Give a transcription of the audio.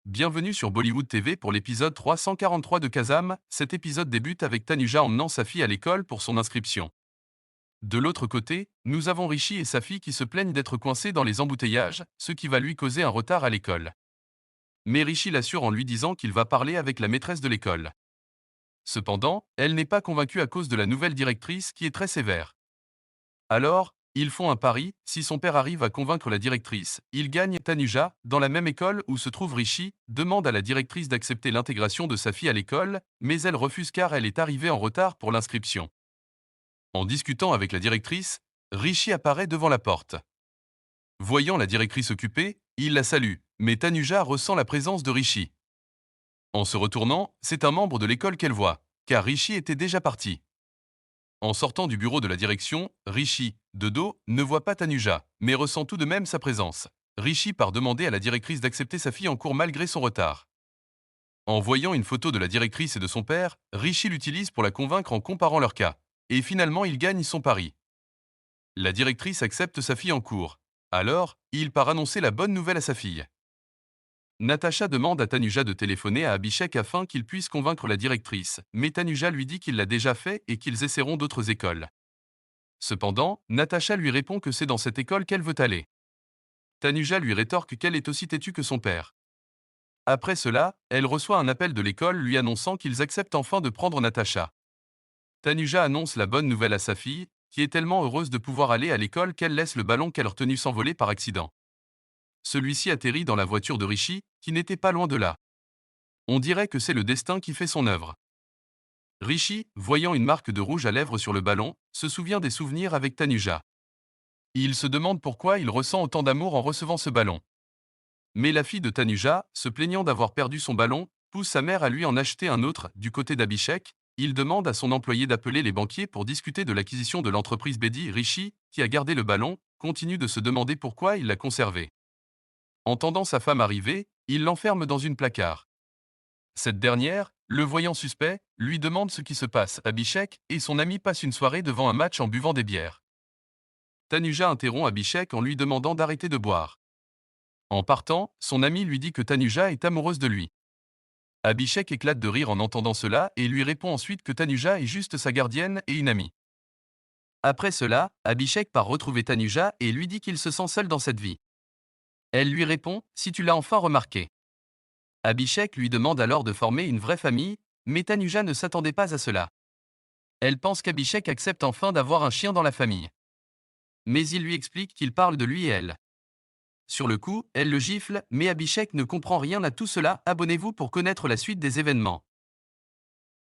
Bienvenue sur Bollywood TV pour l'épisode 343 de Kazam. Cet épisode débute avec Tanuja emmenant sa fille à l'école pour son inscription. De l'autre côté, nous avons Rishi et sa fille qui se plaignent d'être coincés dans les embouteillages, ce qui va lui causer un retard à l'école. Mais Rishi l'assure en lui disant qu'il va parler avec la maîtresse de l'école. Cependant, elle n'est pas convaincue à cause de la nouvelle directrice qui est très sévère. Alors, ils font un pari, si son père arrive à convaincre la directrice, il gagne. Tanuja, dans la même école où se trouve Rishi, demande à la directrice d'accepter l'intégration de sa fille à l'école, mais elle refuse car elle est arrivée en retard pour l'inscription. En discutant avec la directrice, Rishi apparaît devant la porte. Voyant la directrice occupée, il la salue, mais Tanuja ressent la présence de Rishi. En se retournant, c'est un membre de l'école qu'elle voit, car Rishi était déjà parti. En sortant du bureau de la direction, Rishi, de dos, ne voit pas Tanuja, mais ressent tout de même sa présence. Rishi part demander à la directrice d'accepter sa fille en cours malgré son retard. En voyant une photo de la directrice et de son père, Rishi l'utilise pour la convaincre en comparant leurs cas. Et finalement, il gagne son pari. La directrice accepte sa fille en cours. Alors, il part annoncer la bonne nouvelle à sa fille. Natasha demande à Tanuja de téléphoner à Abhishek afin qu'il puisse convaincre la directrice, mais Tanuja lui dit qu'il l'a déjà fait et qu'ils essaieront d'autres écoles. Cependant, Natasha lui répond que c'est dans cette école qu'elle veut aller. Tanuja lui rétorque qu'elle est aussi têtue que son père. Après cela, elle reçoit un appel de l'école lui annonçant qu'ils acceptent enfin de prendre Natasha. Tanuja annonce la bonne nouvelle à sa fille, qui est tellement heureuse de pouvoir aller à l'école qu'elle laisse le ballon qu'elle a retenu s'envoler par accident. Celui-ci atterrit dans la voiture de Rishi, qui n'était pas loin de là. On dirait que c'est le destin qui fait son œuvre. Rishi, voyant une marque de rouge à lèvres sur le ballon, se souvient des souvenirs avec Tanuja. Il se demande pourquoi il ressent autant d'amour en recevant ce ballon. Mais la fille de Tanuja, se plaignant d'avoir perdu son ballon, pousse sa mère à lui en acheter un autre. Du côté d'Abhishek, il demande à son employé d'appeler les banquiers pour discuter de l'acquisition de l'entreprise Bedi. Rishi, qui a gardé le ballon, continue de se demander pourquoi il l'a conservé. Entendant sa femme arriver, il l'enferme dans une placard. Cette dernière, le voyant suspect, lui demande ce qui se passe. Abhishek et son ami passent une soirée devant un match en buvant des bières. Tanuja interrompt Abhishek en lui demandant d'arrêter de boire. En partant, son ami lui dit que Tanuja est amoureuse de lui. Abhishek éclate de rire en entendant cela et lui répond ensuite que Tanuja est juste sa gardienne et une amie. Après cela, Abhishek part retrouver Tanuja et lui dit qu'il se sent seul dans cette vie. Elle lui répond, si tu l'as enfin remarqué. Abhishek lui demande alors de former une vraie famille, mais Tanuja ne s'attendait pas à cela. Elle pense qu'Abhishek accepte enfin d'avoir un chien dans la famille. Mais il lui explique qu'il parle de lui et elle. Sur le coup, elle le gifle, mais Abhishek ne comprend rien à tout cela. Abonnez-vous pour connaître la suite des événements.